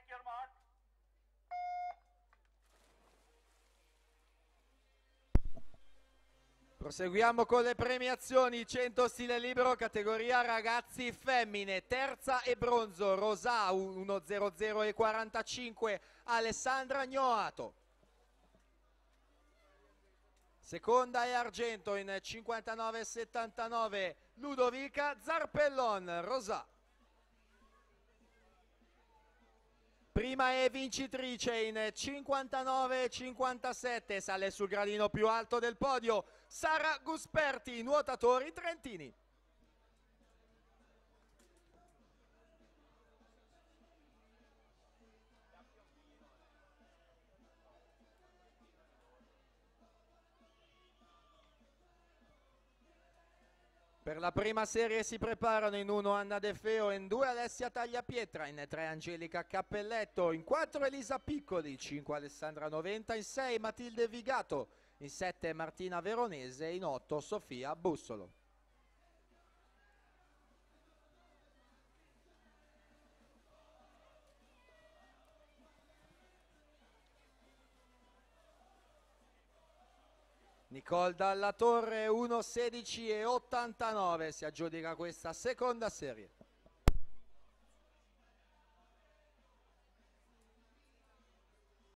Take your mark. Proseguiamo con le premiazioni. 100 stile libero, categoria ragazzi femmine. Terza e bronzo, Rosà 1:00:45, Alessandra Gnoato. Seconda e argento in 59,79, Ludovica Zarpellon, Rosà. Prima e vincitrice in 59,57, sale sul gradino più alto del podio, Sara Gusperti, nuotatori trentini. Per la prima serie si preparano in 1 Anna De Feo, in 2 Alessia Tagliapietra, in 3 Angelica Cappelletto, in 4 Elisa Piccoli, in 5 Alessandra Noventa, in 6 Matilde Vigato, in 7 Martina Veronese e in 8 Sofia Bussolo. Nicole Dalla Torre 1:16:89 si aggiudica questa seconda serie.